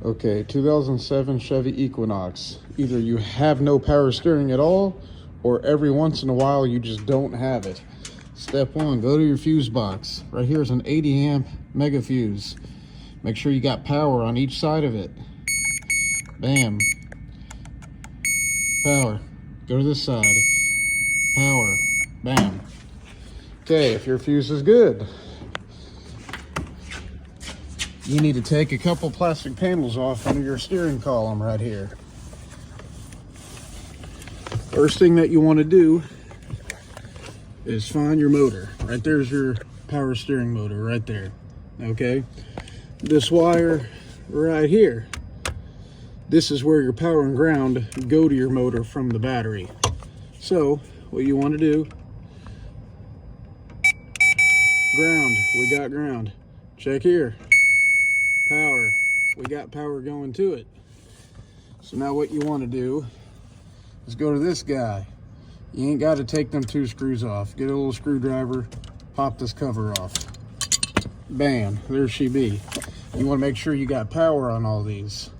Okay, 2007 Chevy Equinox. Either you have no power steering at all, or every once in a while you just don't have it. Step one, go to your fuse box. Right here is an 80 amp mega fuse. Make sure you got power on each side of it. Bam. Power. Go to this side. Power. Bam. Okay, if your fuse is good, you need to take a couple plastic panels off under your steering column right here. First thing that you want to do is find your motor. Right there's your power steering motor right there. Okay, this wire right here, this is where your power and ground go to your motor from the battery. So what you want to do, ground, we got ground. Check here, power, we got power going to it. So now what you want to do is go to this guy. You ain't got to take them two screws off. Get a little screwdriver, pop this cover off. Bam, there she be. You want to make sure you got power on all these.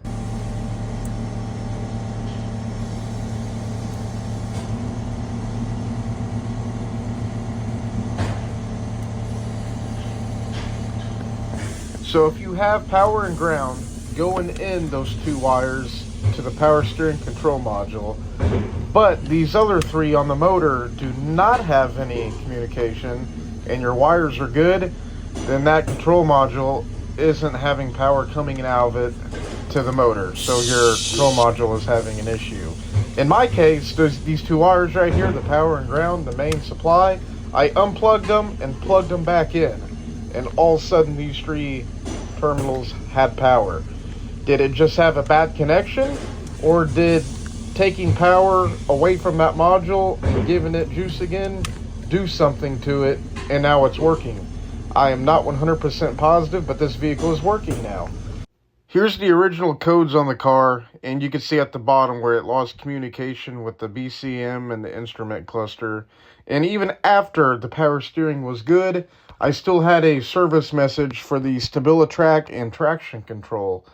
So if you have power and ground going in those two wires to the power steering control module, but these other three on the motor do not have any communication and your wires are good, then that control module isn't having power coming out of it to the motor. So your control module is having an issue. In my case, these two wires right here, the power and ground, the main supply, I unplugged them and plugged them back in. And all of a sudden these three terminals had power. Did it just have a bad connection? Or did taking power away from that module and giving it juice again do something to it and now it's working? I am not 100% positive, but this vehicle is working now. Here's the original codes on the car, and you can see at the bottom where it lost communication with the BCM and the instrument cluster. And even after the power steering was good, I still had a service message for the StabiliTrak and traction control.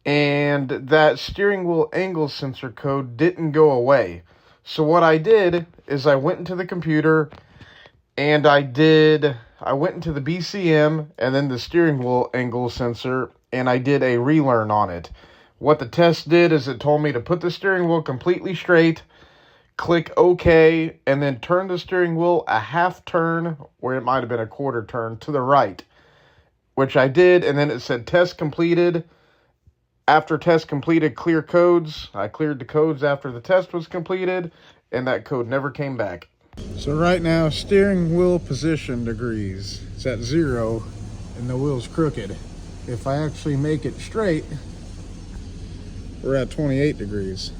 And that steering wheel angle sensor code didn't go away. So what I did is I went into the computer and I went into the BCM and then the steering wheel angle sensor, and I did a relearn on it. What the test did is it told me to put the steering wheel completely straight, click OK, and then turn the steering wheel a half turn, where it might have been a quarter turn, to the right, which I did, and then it said test completed. After test completed, clear codes. I cleared the codes after the test was completed, and that code never came back. So right now, steering wheel position degrees, it's at 0, and the wheel's crooked. If I actually make it straight, we're at 28 degrees.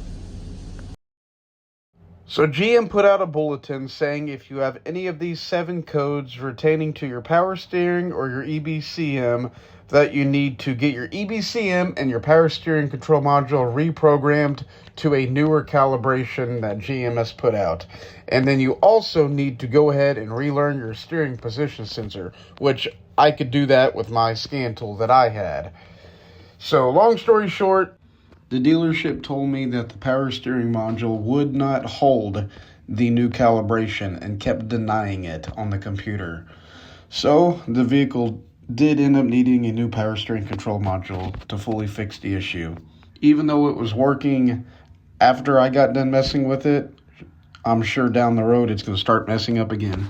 So GM put out a bulletin saying if you have any of these 7 codes pertaining to your power steering or your EBCM, that you need to get your EBCM and your power steering control module reprogrammed to a newer calibration that GM has put out. And then you also need to go ahead and relearn your steering position sensor, which I could do that with my scan tool that I had. So long story short, the dealership told me that the power steering module would not hold the new calibration and kept denying it on the computer. So the vehicle did end up needing a new power steering control module to fully fix the issue. Even though it was working after I got done messing with it, I'm sure down the road it's going to start messing up again.